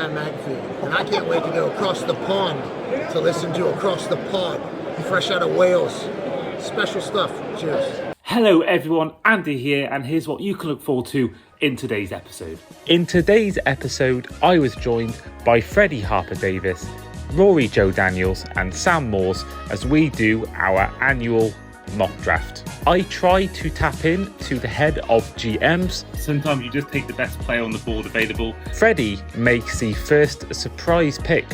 Sam Mag feed. And I can't wait to go across the pond to listen to Across the Pod, fresh out of Wales. Special stuff. Cheers. Hello everyone, Andy here, and here's what you can look forward to in today's episode. In today's episode, I was joined by Freddy Harper-Davis, Rory-Jo Daniels and Sam Moores as we do our annual mock draft. I try to tap in to the head of GMs. Sometimes you just take the best player on the board available. Freddy makes the first surprise pick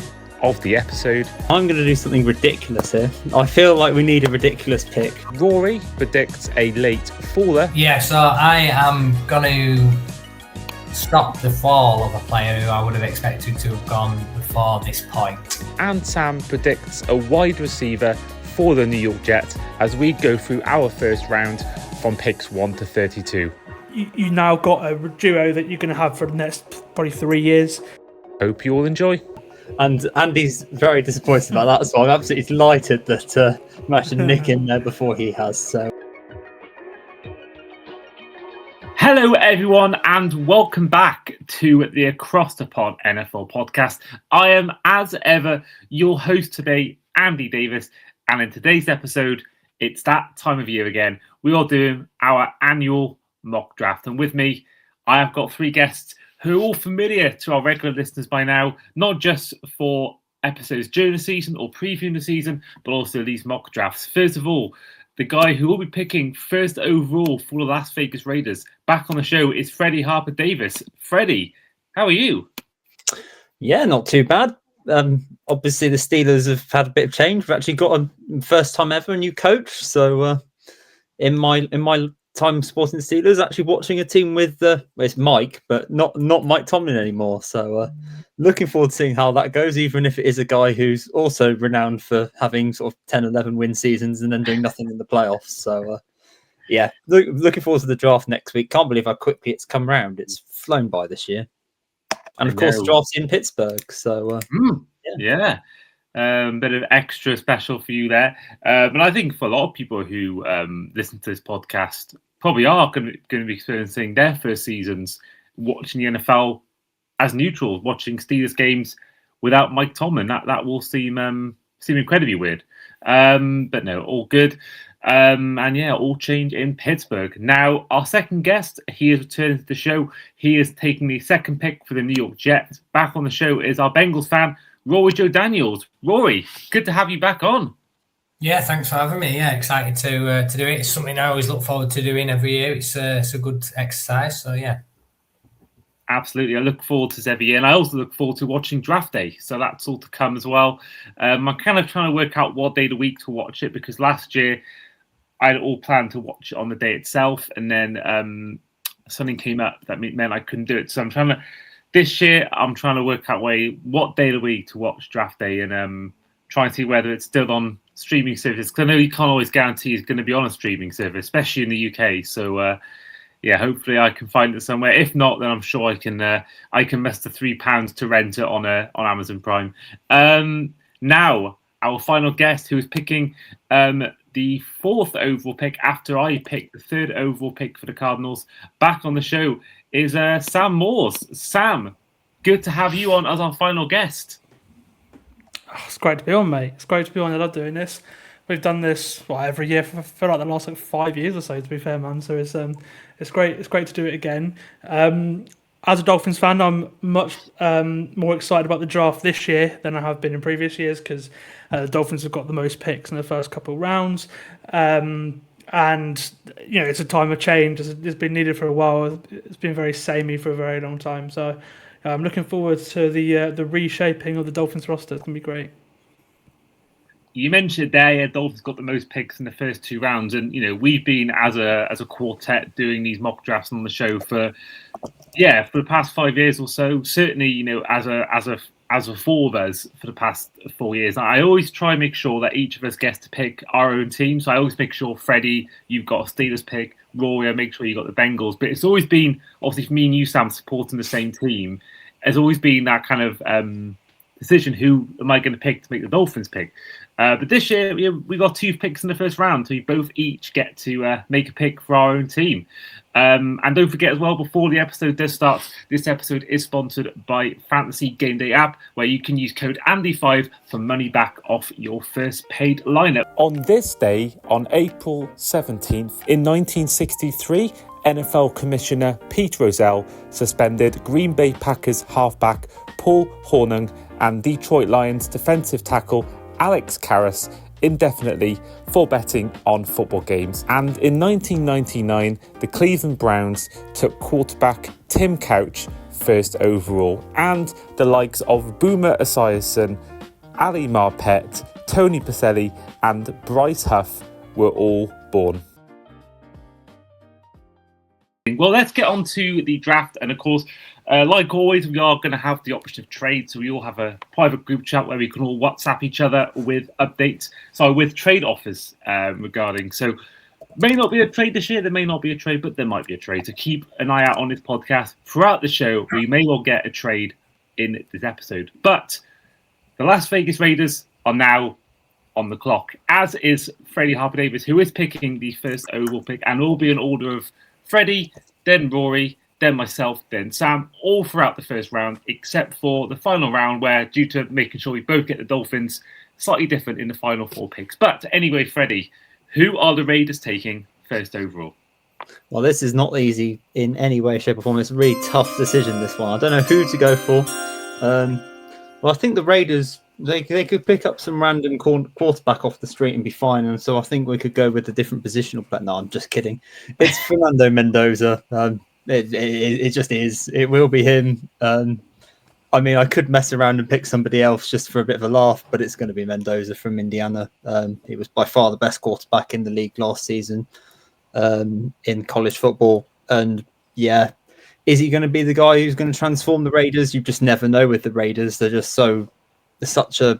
of the episode. I'm going to do something ridiculous here. I feel like we need a ridiculous pick. Rory predicts a late faller. Yeah, so I am going to stop the fall of a player who I would have expected to have gone before this point. And Sam predicts a wide receiver for the New York Jets as we go through our first round from picks 1 to 32. You now got a duo that you're going to have for the next probably 3 years. Hope you all enjoy. And Andy's very disappointed about that, so I'm absolutely delighted that I managed to nick in there before he has. So, hello everyone, and welcome back to the Across the Pod NFL podcast. I am, as ever, your host today, Andy Davis, and in today's episode, it's that time of year again. We are doing our annual mock draft, and with me, I have got 3 guests who are all familiar to our regular listeners by now, not just for episodes during the season or previewing the season, but also these mock drafts. First of all, the guy who will be picking first overall for the Las Vegas Raiders back on the show is Freddy Harper-Davis. Freddy, how are you? yeah, not too bad. Obviously, the Steelers have had a bit of change. We've actually got a first time ever a new coach. So, in my time supporting the Steelers, actually watching a team with it's Mike, but not Mike Tomlin anymore. So looking forward to seeing how that goes, even if it is a guy who's also renowned for having sort of 10, 11 win seasons and then doing nothing in the playoffs. So looking forward to the draft next week. Can't believe how quickly it's come round. It's flown by this year. And of course, the draft's in Pittsburgh. So yeah. Bit of extra special for you there. But I think for a lot of people who listen to this podcast probably are going to be experiencing their first seasons watching the NFL as neutrals, watching Steelers games without Mike Tomlin. That will seem incredibly weird. But no, all good. And yeah, all change in Pittsburgh. Now, our second guest, he is returning to the show. He is taking the second pick for the New York Jets. Back on the show is our Bengals fan, Rory-Jo Daniels. Rory, good to have you back on. Yeah, thanks for having me. Yeah, excited to do it. It's something I always look forward to doing every year. It's a good exercise. So yeah. Absolutely. I look forward to this every year. And I also look forward to watching draft day. So that's all to come as well. I'm kind of trying to work out what day of the week to watch it, because last year I had all planned to watch it on the day itself. And then something came up that meant I couldn't do it. So this year, I'm trying to work out what day of the week to watch draft day and try and see whether it's still on streaming service. Because I know you can't always guarantee it's going to be on a streaming service, especially in the UK. So, hopefully I can find it somewhere. If not, then I'm sure I can mess the £3 to rent it on Amazon Prime. Now, our final guest, who is picking the 4th overall pick after I picked the 3rd overall pick for the Cardinals, back on the show is Sam Moores. Sam, good to have you on as our final guest. Oh, it's great to be on, mate. It's great to be on. I love doing this. We've done this every year for like the last 5 years or so, to be fair, man. So it's great. It's great to do it again. As a Dolphins fan, I'm much more excited about the draft this year than I have been in previous years, because the Dolphins have got the most picks in the first couple of rounds. And it's a time of change. It's been needed for a while. It's been very samey for a very long time. So I'm looking forward to the reshaping of the Dolphins roster. It's going to be great. You mentioned there, Dolphins got the most picks in the first 2 rounds, and we've been as a quartet doing these mock drafts on the show for the past 5 years or so. Certainly, as a 4 of us for the past 4 years. I always try and make sure that each of us gets to pick our own team. So I always make sure, Freddie, you've got a Steelers pick. Rory, I make sure you got the Bengals. But it's always been, obviously, for me and you, Sam, supporting the same team. There's always been that kind of decision: who am I going to pick to make the Dolphins pick? But this year, we got 2 picks in the first round, so we both each get to make a pick for our own team. And don't forget as well, before the episode does start, this episode is sponsored by Fantasy Game Day app, where you can use code Andy5 for money back off your first paid lineup. On this day, on April 17th, in 1963, NFL Commissioner Pete Rozelle suspended Green Bay Packers halfback Paul Hornung and Detroit Lions defensive tackle Alex Karras indefinitely for betting on football games. And in 1999, the Cleveland Browns took quarterback Tim Couch first overall, and the likes of Boomer Esiason, Ali Marpet, Tony Pacelli and Bryce Huff were all born. Well, let's get on to the draft. And of course, like always, we are going to have the option of trade. So we all have a private group chat where we can all WhatsApp each other with updates. So with trade offers regarding. So may not be a trade this year. There may not be a trade, but there might be a trade. So keep an eye out on this podcast. Throughout the show, we may well get a trade in this episode. But the Las Vegas Raiders are now on the clock, as is Freddy Harper-Davis, who is picking the first overall pick, and will be in order of Freddie, then Rory, then myself, then Sam, all throughout the first round, except for the final round where, due to making sure we both get the Dolphins, slightly different in the final 4 picks. But anyway, Freddie, who are the Raiders taking first overall? Well, this is not easy in any way, shape or form. It's a really tough decision, this one. I don't know who to go for. Well, I think the Raiders, they could pick up some random quarterback off the street and be fine. And so I think we could go with a different positional player. No, I'm just kidding. It's Fernando Mendoza. It just is. It will be him. I mean, I could mess around and pick somebody else just for a bit of a laugh, but it's going to be Mendoza from Indiana. He was by far the best quarterback in the league last season in college football. And yeah, is he going to be the guy who's going to transform the Raiders? You just never know with the Raiders. They're just such a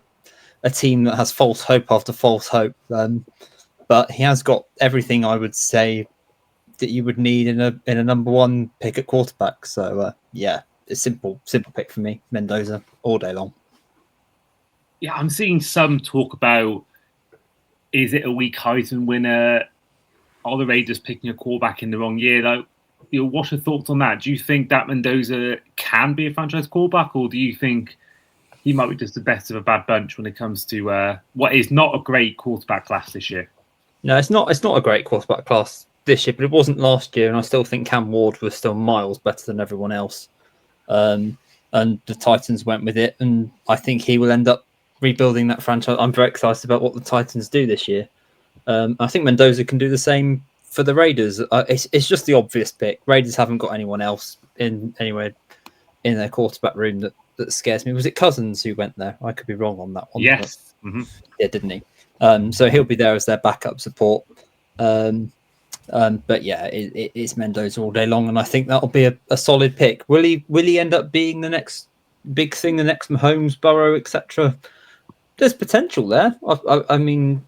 team that has false hope after false hope. But he has got everything, I would say, that you would need in a number 1 pick at quarterback. So yeah, a simple pick for me, Mendoza all day long. Yeah, I'm seeing some talk about, is it a weak Heisman winner? Are the Raiders picking a quarterback in the wrong year? Like, what's your thoughts on that? Do you think that Mendoza can be a franchise quarterback, or do you think he might be just the best of a bad bunch when it comes to what is not a great quarterback class this year? No, it's not a great quarterback class this year, but it wasn't last year, and I still think Cam Ward was still miles better than everyone else. And the Titans went with it, and I think he will end up rebuilding that franchise. I'm very excited about what the Titans do this year. I think Mendoza can do the same for the Raiders. It's just the obvious pick. Raiders haven't got anyone else anywhere in their quarterback room that scares me. Was it Cousins who went there? I could be wrong on that one. Yes. But, yeah, didn't he? So he'll be there as their backup support. But yeah, it's Mendoza all day long, and I think that'll be a solid pick. Will he end up being the next big thing, the next Mahomes, Burrow, etc.? There's potential there. I mean,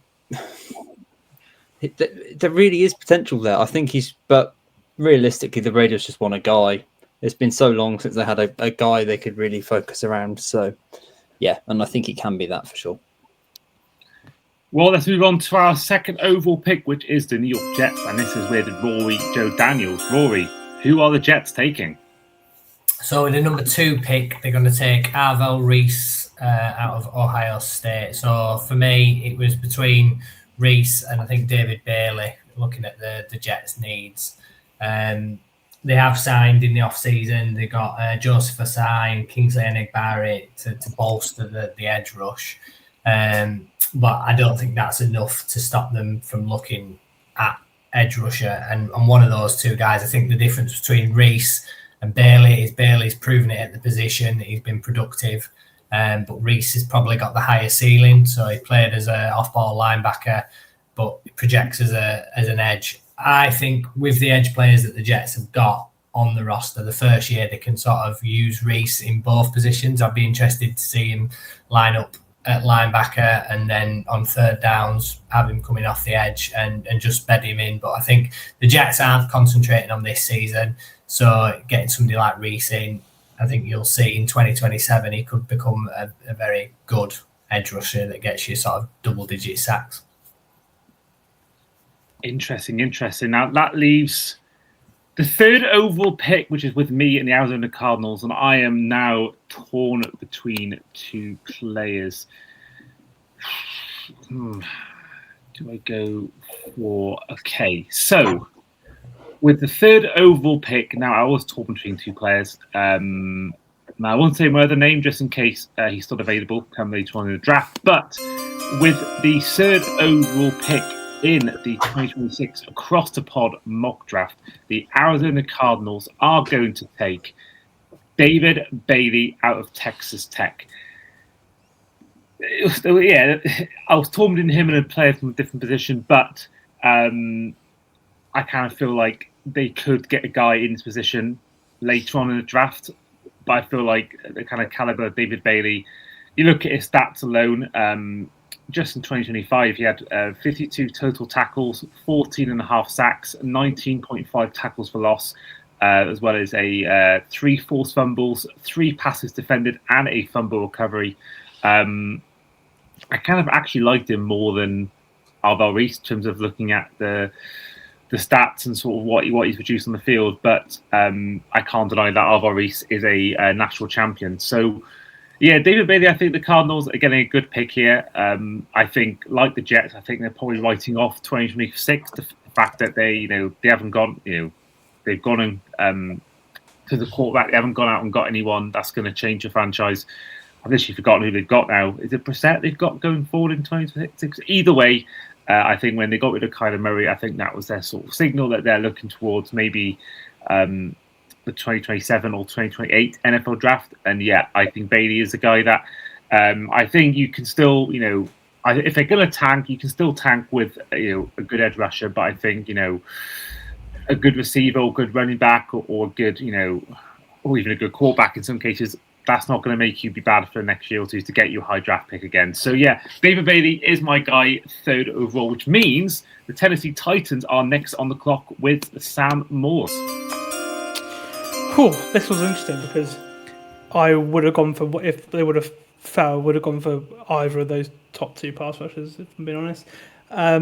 there really is potential there. I think but realistically, the Raiders just want a guy. It's been so long since they had a guy they could really focus around. So yeah, and I think he can be that for sure. Well, let's move on to our second overall pick, which is the New York Jets. And this is with Rory-Jo Daniels. Rory, who are the Jets taking? So with the number 2 pick, they're going to take Arvell Reese out of Ohio State. So for me, it was between Reese and I think David Bailey, looking at the Jets' needs. They have signed in the offseason. They got Joseph Asai, Kingsley Enig-Barrett to bolster the edge rush. But I don't think that's enough to stop them from looking at edge rusher. And one of those 2 guys, I think the difference between Reese and Bailey is Bailey's proven it at the position. He's been productive. But Reese has probably got the higher ceiling. So he played as an off-ball linebacker, but projects as an edge. I think with the edge players that the Jets have got on the roster, the first year they can sort of use Reese in both positions. I'd be interested to see him line up at linebacker and then on third downs have him coming off the edge and just bed him in. But I think the Jets aren't concentrating on this season. So getting somebody like Reese in, I think you'll see in 2027 he could become a very good edge rusher that gets you sort of double-digit sacks. Interesting. Now that leaves the third overall pick, which is with me and the Arizona Cardinals, and I am now torn between two players. Do I go for... Okay, so with the third overall pick, now I was torn between two players. Now I won't say my other name just in case he's still available come later on in the draft, but with the third overall pick in the 2026 Across the Pod mock draft, the Arizona Cardinals are going to take David Bailey out of Texas Tech. Yeah, I was torn between him and a player from a different position, but I kind of feel like they could get a guy in this position later on in the draft. But I feel like the kind of caliber of David Bailey, you look at his stats alone, just in 2025, he had 52 total tackles, 14 and a half sacks, 19.5 tackles for loss, as well as 3 forced fumbles, 3 passes defended, and a fumble recovery. I kind of actually liked him more than Arvell Reese in terms of looking at the stats and sort of what he's produced on the field. But I can't deny that Arvell Reese is a national champion. So, yeah, David Bailey, I think the Cardinals are getting a good pick here. I think, like the Jets, I think they're probably writing off 2026, the fact that they haven't gone, they've gone to the quarterback. They haven't gone out and got anyone that's going to change the franchise. I've literally forgotten who they've got now. Is it Brissett they've got going forward in 2026? Either way, I think when they got rid of Kyler Murray, I think that was their sort of signal that they're looking towards maybe the 2027 or 2028 NFL draft. And yeah, I think Bailey is a guy that I think you can still, if they're going to tank, you can still tank with a good edge rusher. But I think a good receiver or good running back or a good or even a good quarterback in some cases, that's not going to make you be bad for the next year or two to get you a high draft pick again. So yeah, David Bailey is my guy, third overall, which means the Tennessee Titans are next on the clock with Sam Morse. Cool. This was interesting because I would have gone for, if they would have fell, would have gone for either of those top 2 pass rushers, if I'm being honest. I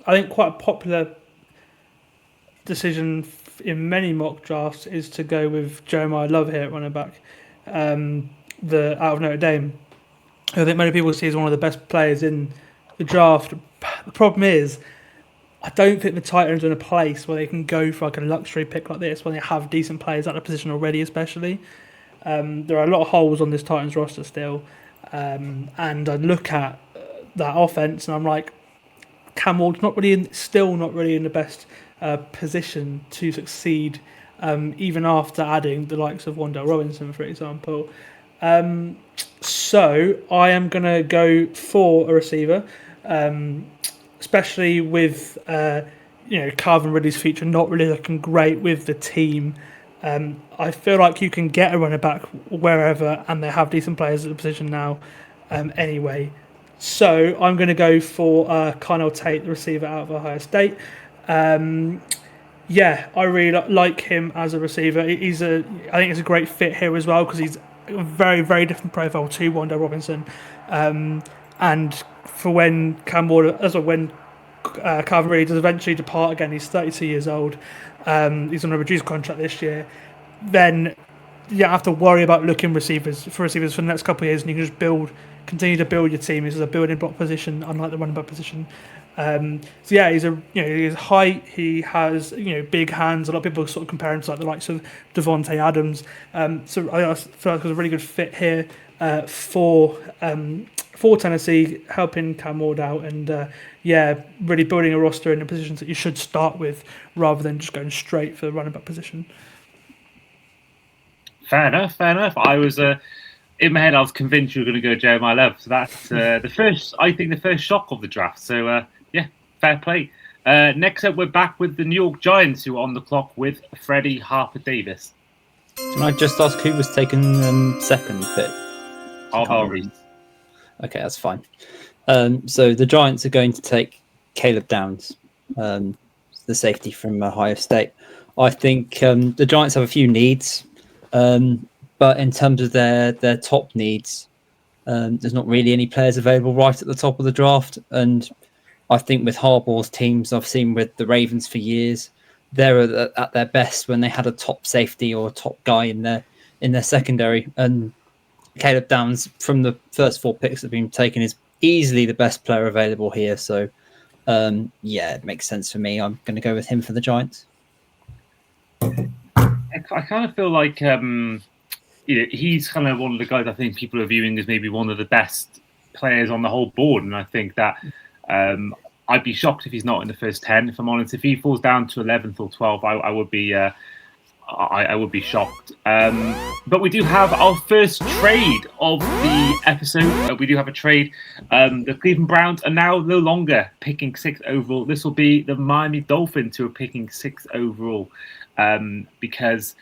think quite a popular decision in many mock drafts is to go with Jeremiah Love here at running back. Out of Notre Dame. I think many people see as one of the best players in the draft. The problem is, I don't think the Titans are in a place where they can go for like a luxury pick like this when they have decent players at the position already, especially. There are a lot of holes on this Titans roster still. And I look at that offense and I'm like, Cam Ward's still not really in the best position to succeed, even after adding the likes of Wan'Dale Robinson, for example. So I am going to go for a receiver, especially with Calvin Ridley's future not really looking great with the team. I feel like you can get a running back wherever, and they have decent players at the position now anyway. So I'm going to go for Carnell Tate, the receiver out of Ohio State. Yeah, I really like him as a receiver. I think it's a great fit here as well because he's a very, very different profile to Wan'Dale Robinson. And for when Calvin Ridley does eventually depart again, he's 32 years old. He's on a reduced contract this year. Then you don't have to worry about looking for receivers for the next couple of years, and you can just continue to build your team. He's a building block position, unlike the running back position. So yeah, he's height. He has big hands. A lot of people sort of compare him to like the likes of Devontae Adams. So I feel like it was a really good fit here for Tennessee, helping Cam Ward out, and really building a roster in the positions that you should start with, rather than just going straight for the running back position. Fair enough. I was in my head, I was convinced you were going to go Jeremiah Love. So that's the first shock of the draft. So fair play. Next up, we're back with the New York Giants, who are on the clock with Freddy Harper-Davis. Can I just ask who was taken second pick? Arvell Reese. Okay, that's fine. So the Giants are going to take Caleb Downs, the safety from Ohio State. I think the Giants have a few needs, but in terms of their top needs, There's not really any players available right at the top of the draft, and I think with Harbaugh's teams I've seen with the Ravens for years, they're at their best when they had a top safety or a top guy in their secondary. And Caleb Downs, from the first 4 picks that have been taken, is easily the best player available here. So, it makes sense for me. I'm going to go with him for the Giants. I kind of feel like he's kind of one of the guys I think people are viewing as maybe one of the best players on the whole board, and I think that I'd be shocked if he's not in the first 10. If I'm honest, if he falls down to 11th or 12th, I would be. I would be shocked. But we do have our first trade of the episode. We do have a trade. The Cleveland Browns are now no longer picking 6th overall. This will be the Miami Dolphins who are picking 6th overall. Because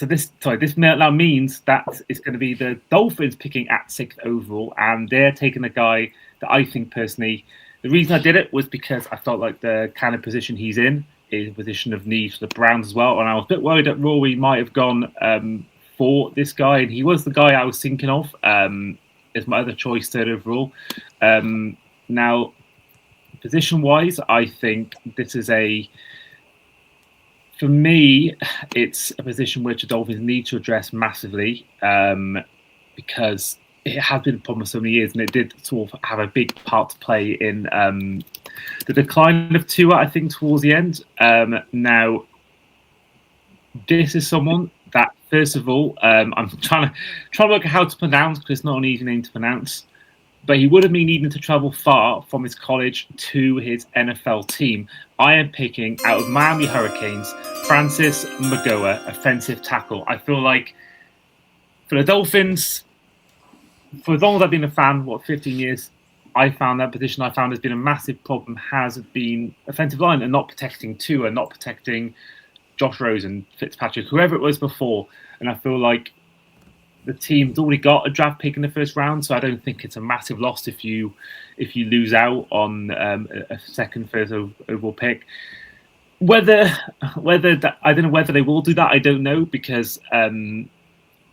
this now means that it's going to be the Dolphins picking at 6th overall, and they're taking a guy that I think personally, the reason I did it was because I felt like the kind of position he's in is a position of need for the Browns as well, and I was a bit worried that Rory might have gone for this guy, and he was the guy I was thinking of as my other choice 3rd overall. Now, position-wise, I think this is for me, it's a position which the Dolphins need to address massively because it has been a problem for so many years, and it did sort of have a big part to play in the decline of Tua, I think, towards the end. Now, this is someone that, first of all, I'm trying to look at how to pronounce because it's not an easy name to pronounce. But he would have been needing to travel far from his college to his NFL team. I am picking out of Miami Hurricanes, Francis Magoa, offensive tackle. I feel like for the Dolphins, for as long as I've been a fan, 15 years, I found that position has been a massive problem, has been offensive line and not protecting Tua, not protecting Josh Rosen, Fitzpatrick, whoever it was before. And I feel like the team's already got a draft pick in the first round, so I don't think it's a massive loss if you lose out on a second, first overall pick. Whether that, I don't know whether they will do that. I don't know because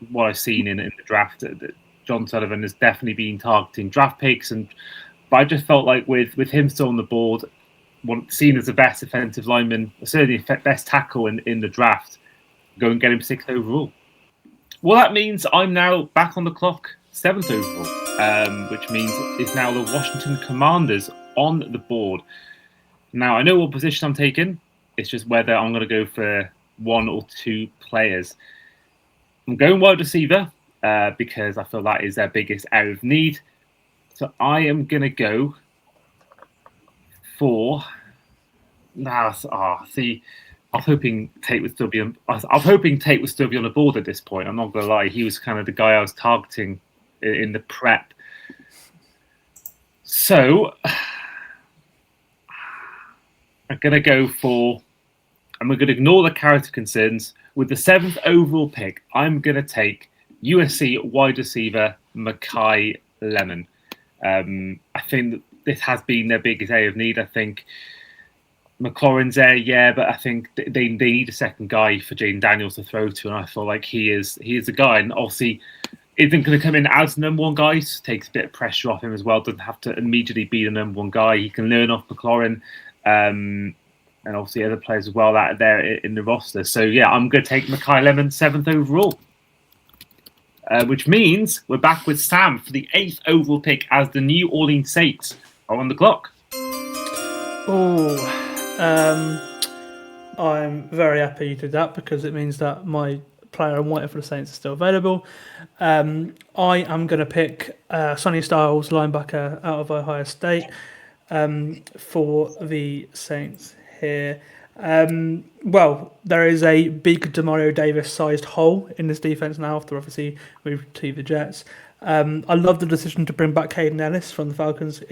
what I've seen in the draft, that John Sullivan has definitely been targeting draft picks, but I just felt like with him still on the board, seen as the best offensive lineman, certainly best tackle in the draft, go and get him 6th overall. Well, that means I'm now back on the clock, 7th overall, which means it's now the Washington Commanders on the board. Now, I know what position I'm taking. It's just whether I'm going to go for 1 or 2 players. I'm going wide receiver because I feel that is their biggest area of need. So I am going to go for... I was hoping Tate would still be on. I was hoping Tate would still be on the board at this point. I'm not gonna lie; he was kind of the guy I was targeting in the prep. So I'm gonna go for. I'm gonna ignore the character concerns with the 7th overall pick. I'm gonna take USC wide receiver Makai Lemon. I think that this has been their biggest area of need. I think McLaurin's there, yeah, but I think they need a second guy for Jaden Daniels to throw to, and I feel like he is the guy. And obviously, isn't going to come in as the number 1 guy, so takes a bit of pressure off him as well. Doesn't have to immediately be the number 1 guy. He can learn off McLaurin, and obviously other players as well that are there in the roster. So yeah, I'm going to take Makai Lemon 7th overall, which means we're back with Sam for the 8th overall pick as the New Orleans Saints are on the clock. I'm very happy you did that because it means that my player I'm waiting for the Saints is still available. I am going to pick Sonny Styles, linebacker out of Ohio State, for the Saints here. Well, there is a big Demario Davis-sized hole in this defense now after obviously moved to the Jets. I love the decision to bring back Caden Ellis from the Falcons,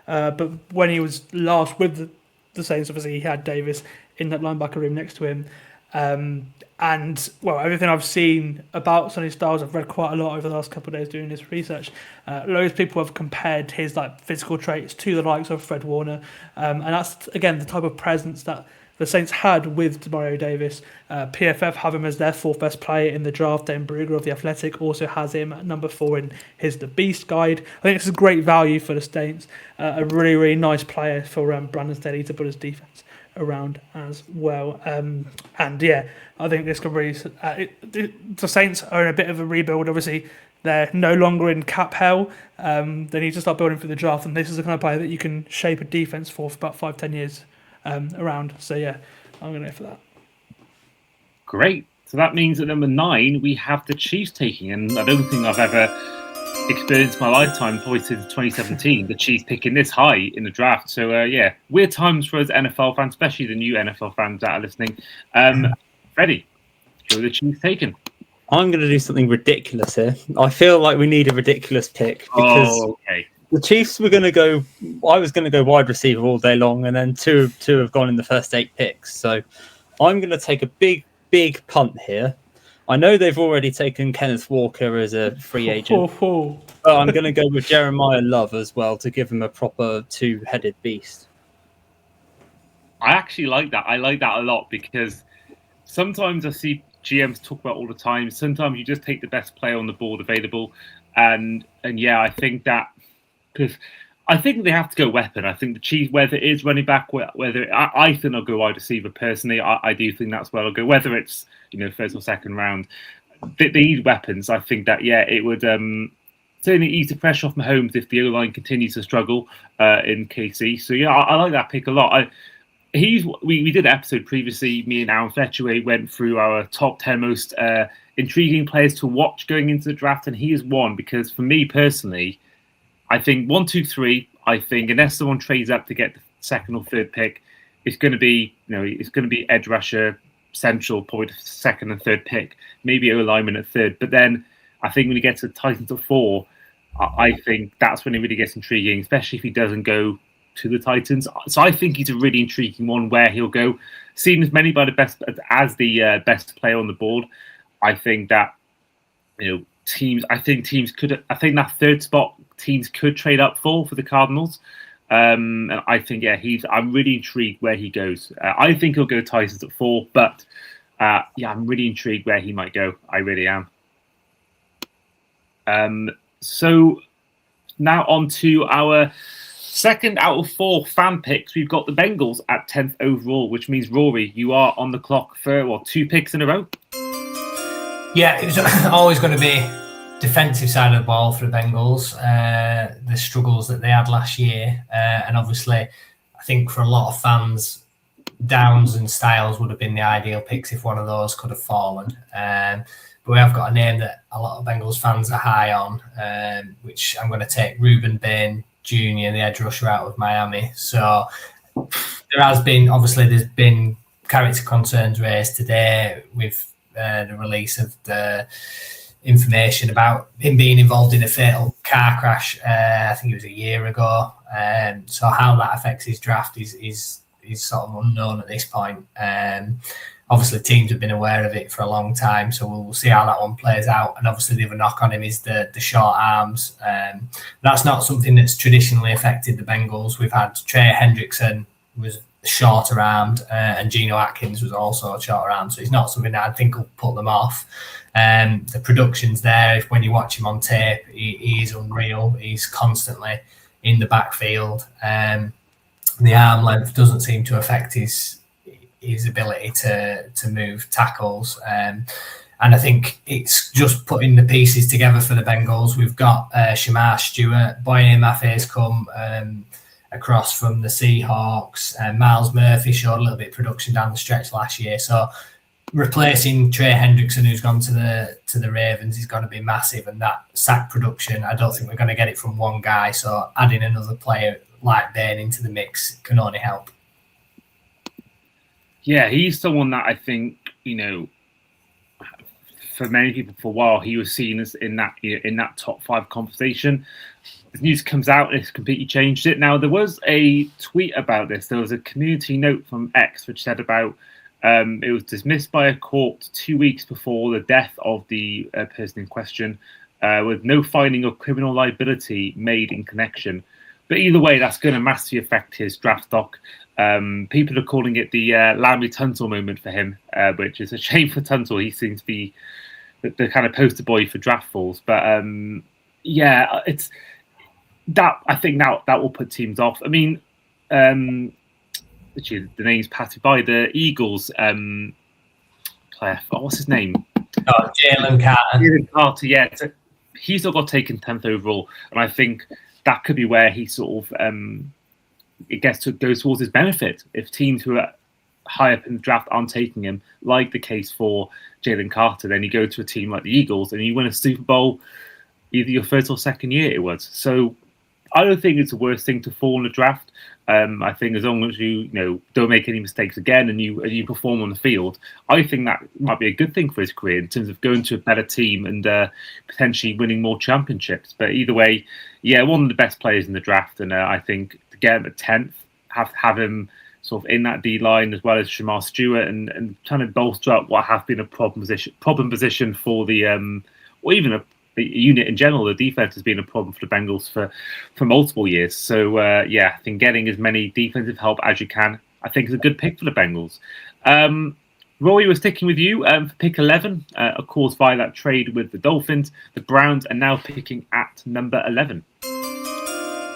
but when he was last with the Saints, obviously he had Davis in that linebacker room next to him. And, well, everything I've seen about Sonny Styles, I've read quite a lot over the last couple of days doing this research. Loads of people have compared his physical traits to the likes of Fred Warner. And that's, again, the type of presence that the Saints had with Demario Davis. PFF have him as their 4th best player in the draft. Dan Brugger of The Athletic also has him at number 4 in his The Beast guide. I think this is great value for the Saints. A really, really nice player for Brandon Staley to put his defense around as well. And yeah, I think this could really... the Saints are in a bit of a rebuild, obviously. They're no longer in cap hell. They need to start building for the draft, and this is the kind of player that you can shape a defense for about 5-10 years around. So yeah, I'm going to go for that. Great. So that means at number 9 we have the Chiefs taking, and I don't think I've ever experienced in my lifetime, probably since 2017, the Chiefs picking this high in the draft. So yeah, weird times for us NFL fans, especially the new NFL fans that are listening. Freddie, who are the Chiefs taking? I'm going to do something ridiculous here. I feel like we need a ridiculous pick because the Chiefs were going to go. I was going to go wide receiver all day long, and then two have gone in the first 8 picks. So I'm going to take a big punt here. I know they've already taken Kenneth Walker as a free agent, but I'm going to go with Jeremiah Love as well to give him a proper 2-headed beast. I actually like that. I like that a lot because sometimes I see GMs talk about all the time. Sometimes you just take the best player on the board available, and yeah, I think that because I think they have to go weapon. I think the Chiefs, whether it is running back, whether I think I'll go wide receiver personally. I do think that's where I'll go. Whether it's first or second round, they need weapons. I think that it would certainly ease the pressure off Mahomes if the O line continues to struggle in KC. So yeah, I like that pick a lot. We did an episode previously, me and Aaron Fletcher, where we went through our top 10 most intriguing players to watch going into the draft, and he is one because for me personally, I think 1, 2, 3. I think unless someone trades up to get the 2nd or 3rd pick, it's going to be it's going to be edge rusher, central, probably the 2nd and 3rd pick, maybe O lineman at 3rd. But then I think when he gets to Titans at 4, I think that's when it really gets intriguing, especially if he doesn't go to the Titans. So I think he's a really intriguing one where he'll go. Seen as many by the best as the best player on the board. I think that teams. I think that 3rd spot teams could trade up for the Cardinals. And I think I'm really intrigued where he goes. I think he'll go Titans at 4, but I'm really intrigued where he might go. I really am. So now on to our 2nd out of 4 fan picks. We've got the Bengals at 10th overall, which means Rory, you are on the clock for 2 picks in a row. Yeah, it was always going to be defensive side of the ball for the Bengals. The struggles that they had last year, and obviously, I think for a lot of fans, Downs and Styles would have been the ideal picks if one of those could have fallen. But we have got a name that a lot of Bengals fans are high on, which I'm going to take Reuben Bain Jr., the edge rusher out of Miami. So there's been character concerns raised today with the release of the information about him being involved in a fatal car crash. I think it was a year ago. So how that affects his draft is sort of unknown at this point. Obviously, teams have been aware of it for a long time, so we'll see how that one plays out. And obviously, the other knock on him is the short arms. That's not something that's traditionally affected the Bengals. We've had Trey Hendrickson was shorter armed, and Geno Atkins was also shorter armed. So it's not something that I think will put them off. The production's there. When you watch him on tape, he is unreal. He's constantly in the backfield. The arm length doesn't seem to affect his ability to move tackles. And I think it's just putting the pieces together for the Bengals. We've got Shamar Stewart, Boye Maffei's come across from the Seahawks, and Miles Murphy showed a little bit of production down the stretch last year. So replacing Trey Hendrickson, who's gone to the Ravens, is going to be massive. And that sack production, I don't think we're going to get it from one guy. So adding another player like Bain into the mix can only help. Yeah, he's someone that I think, for many people for a while, he was seen as in that top 5 conversation. The news comes out and it's completely changed it. Now, there was a tweet about this. There was a community note from X which said about it was dismissed by a court 2 weeks before the death of the person in question, with no finding of criminal liability made in connection. But either way, that's going to massively affect his draft stock. People are calling it the Larry Tunsil moment for him, which is a shame for Tunsil. He seems to be the kind of poster boy for draft falls. But it's that. I think that will put teams off. I mean, the name's passed by. The Eagles player. What's his name? Oh, Jalen Carter. Jalen Carter. Yeah, he's still got taken 10th overall, and I think that could be where he sort of it goes towards his benefit if teams who are high up in the draft aren't taking him, like the case for Jalen Carter. Then you go to a team like the Eagles and you win a Super Bowl either your first or second year it was. So I don't think it's the worst thing to fall in the draft. I think as long as you don't make any mistakes again and you perform on the field, I think that might be a good thing for his career in terms of going to a better team and potentially winning more championships. But either way, yeah, one of the best players in the draft, and I think to get him at 10th, have him sort of in that D line as well as Shamar Stewart and trying to bolster up what have been a problem position for the or even the unit in general. The defense has been a problem for the Bengals for multiple years. So I think getting as many defensive help as you can, I think, is a good pick for the Bengals. Rory, we're sticking with you for pick 11, of course, via that trade with the Dolphins. The Browns are now picking at number 11.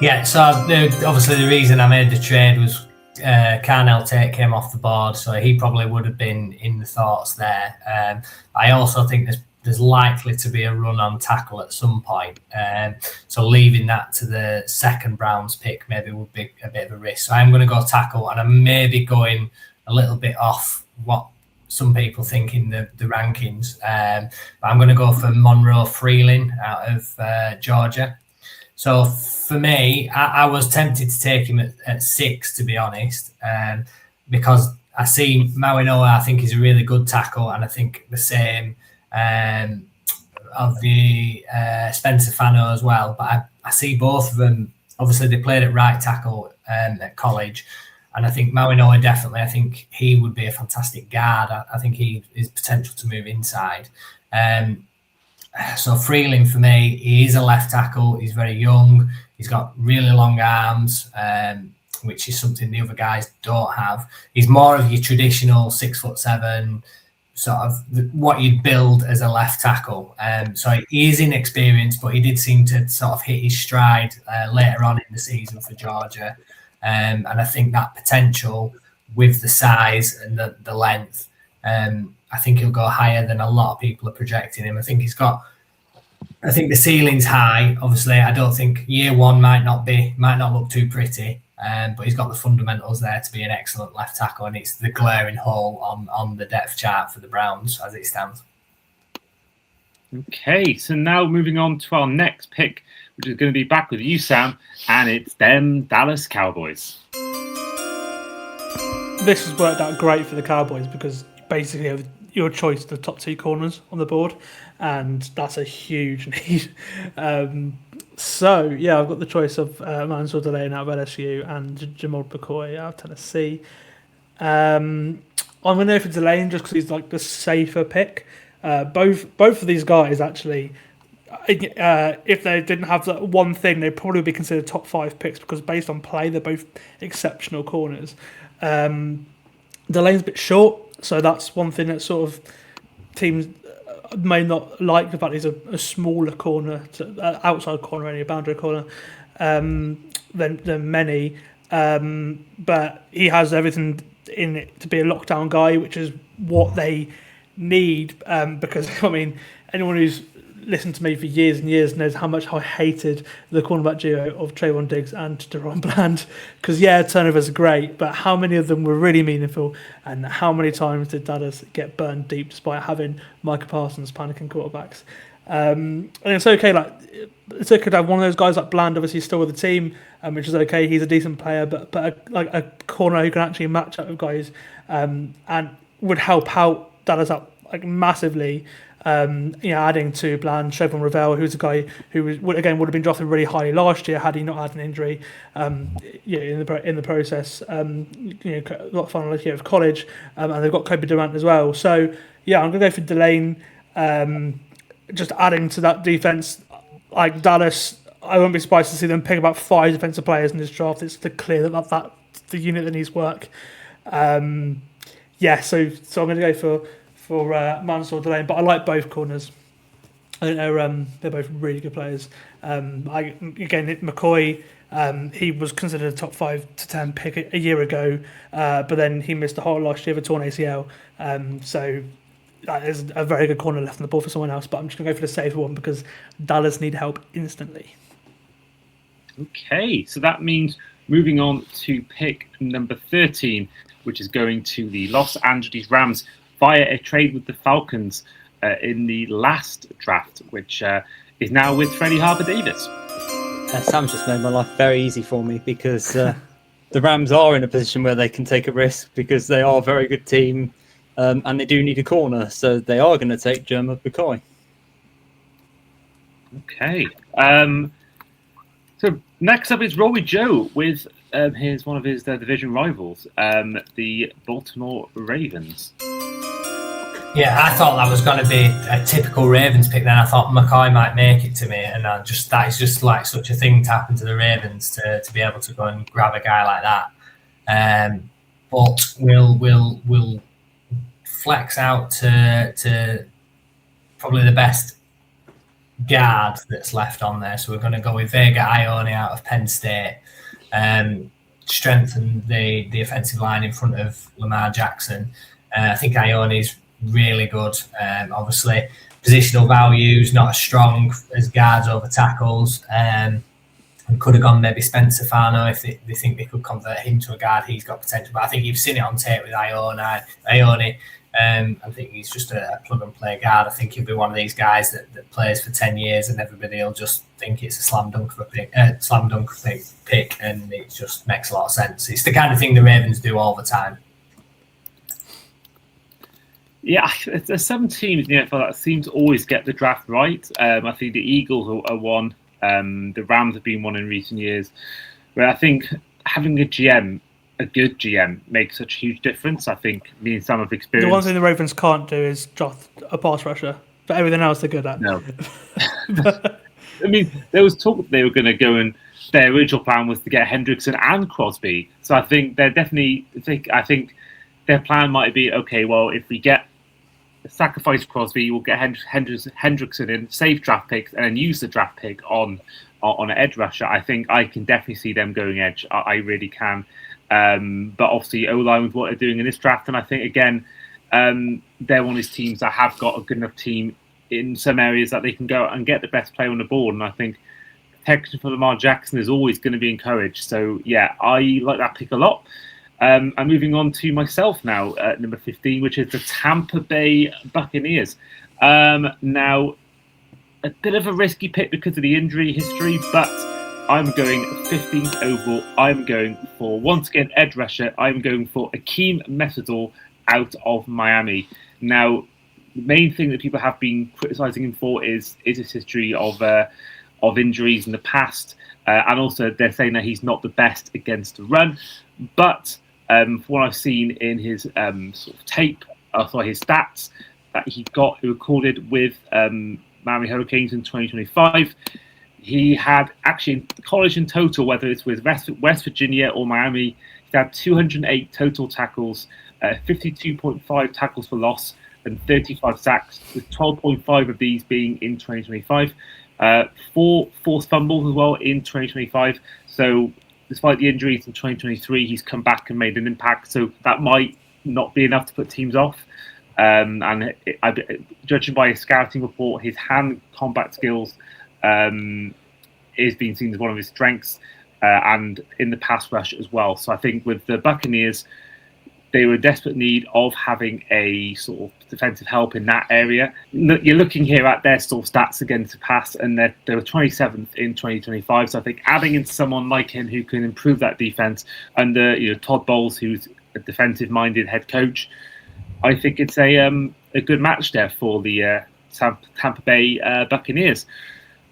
Yeah, so obviously the reason I made the trade was Carnell Tate came off the board, so he probably would have been in the thoughts there. I also think there's likely to be a run on tackle at some point. So leaving that to the second Browns pick maybe would be a bit of a risk. So I'm going to go tackle, and I'm maybe going a little bit off what some people think in the rankings. But I'm going to go for Monroe Freeling out of Georgia. So for me, I was tempted to take him at 6, to be honest, because I see Maui Noah, I think he's a really good tackle, and I think the same of the Spencer Fano as well. But I see both of them. Obviously, they played at right tackle at college, and I think Maui Noah definitely. I think he would be a fantastic guard. I think he is potential to move inside. So Freeling for me, he is a left tackle. He's very young. He's got really long arms, which is something the other guys don't have. He's more of your traditional 6'7", sort of what you'd build as a left tackle. So he is inexperienced, but he did seem to sort of hit his stride later on in the season for Georgia. And I think that potential with the size and the length, I think he'll go higher than a lot of people are projecting him. I think the ceiling's high. Obviously, I don't think year one might not look too pretty, but he's got the fundamentals there to be an excellent left tackle, and it's the glaring hole on the depth chart for the Browns as it stands. Okay, so now moving on to our next pick, which is going to be back with you, Sam, and it's them Dallas Cowboys. This has worked out great for the Cowboys because basically you have your choice of the top 2 corners on the board, and that's a huge need. So, yeah, I've got the choice of Mansour Delane out of LSU and Jamal McCoy out of Tennessee. I'm going to go for Delane just because he's like the safer pick. Both of these guys, actually, if they didn't have that one thing, they'd probably be considered top 5 picks because based on play, they're both exceptional corners. Delane's a bit short, so that's one thing that sort of teams may not like, the fact he's a smaller corner, outside corner, only a boundary corner, than many. But he has everything in it to be a lockdown guy, which is what they need. Because, I mean, anyone who's listened to me for years and years knows how much I hated the cornerback duo of Trayvon Diggs and Deron Bland. Because, yeah, turnovers are great, but how many of them were really meaningful, and how many times did Dallas get burned deep despite having Micah Parsons panicking quarterbacks? And it's okay to have one of those guys like Bland, obviously still with the team, which is okay. He's a decent player, but a corner who can actually match up with guys and would help out Dallas out massively. Adding to Bland, Chevron Ravel, who's a guy who would have been drafted really highly last year had he not had an injury. In the process, a lot of fun looking at college, and they've got Kobe Durant as well. So yeah, I'm gonna go for Delane. Just adding to that defense, like Dallas I wouldn't be surprised to see them pick about 5 defensive players in this draft. It's clear that that's the unit that needs work. So I'm going to go for Mansour Delane, but I like both corners. I think they're both really good players. McCoy, he was considered a top 5 to 10 pick a year ago, but then he missed the whole last year with a torn ACL. So that is a very good corner left on the board for someone else, but I'm just going to go for the safer one because Dallas need help instantly. Okay, so that means moving on to pick number 13, which is going to the Los Angeles Rams via a trade with the Falcons in the last draft, which is now with Freddy Harper-Davis. Sam's just made my life very easy for me because the Rams are in a position where they can take a risk because they are a very good team and they do need a corner, so they are going to take Jerma McCoy. Okay. So next up is Rory-Jo with one of his division rivals, the Baltimore Ravens. Yeah, I thought that was going to be a typical Ravens pick. Then I thought McCoy might make it to me, and that is just like such a thing to happen to the Ravens to be able to go and grab a guy like that. But we'll flex out to probably the best guard that's left on there. So we're going to go with Vega Ione out of Penn State. Strengthen the offensive line in front of Lamar Jackson. I think Ione's really good. Obviously, positional values not as strong as guards over tackles. And could have gone maybe Spencer Fano if they think they could convert him to a guard. He's got potential, but I think you've seen it on tape with Ione. I think he's just a plug and play guard. I think he'll be one of these guys that plays for 10 years and everybody will just think it's a slam dunk pick, and it just makes a lot of sense. It's the kind of thing the Ravens do all the time. Yeah, there's some teams in the NFL that seem to always get the draft right. I think the Eagles are one. The Rams have been one in recent years. Where I think having a good GM, makes such a huge difference. I think me and Sam have experienced. The one thing the Ravens can't do is draft a pass rusher, but everything else they're good at. No. I mean, there was talk that they were going to go and their original plan was to get Hendrickson and Crosby. So I think they're definitely. I think their plan might be okay. Well, if we get sacrifice Crosby, we'll get Hendrickson in, save draft picks, and then use the draft pick on an edge rusher. I think I can definitely see them going edge. I really can. But obviously, O-line with what they're doing in this draft, and I think again, they're one of these teams that have got a good enough team in some areas that they can go and get the best player on the board. And I think protection for Lamar Jackson is always going to be encouraged. So yeah, I like that pick a lot. I'm moving on to myself now at number 15, which is the Tampa Bay Buccaneers. Now, a bit of a risky pick because of the injury history, but I'm going 15th overall. I'm going for, once again, edge rusher. I'm going for Akeem Mesidor out of Miami. Now, the main thing that people have been criticising him for is his history of injuries in the past. And also, they're saying that he's not the best against the run. But from what I've seen in his sort of tape, his stats that he recorded with Miami Hurricanes in 2025, he had actually in college in total, whether it's with West Virginia or Miami, he had 208 total tackles, 52.5 tackles for loss, and 35 sacks, with 12.5 of these being in 2025. 4 forced fumbles as well in 2025. So despite the injuries in 2023, he's come back and made an impact. So that might not be enough to put teams off. Judging by his scouting report, his hand combat skills is being seen as one of his strengths, and in the pass rush as well. So I think with the Buccaneers, they were in desperate need of having a sort of defensive help in that area. You're looking here at their sort of stats against the pass, and they were 27th in 2025. So I think adding in someone like him who can improve that defense under Todd Bowles, who's a defensive-minded head coach, I think it's a good match there for the Tampa Bay Buccaneers.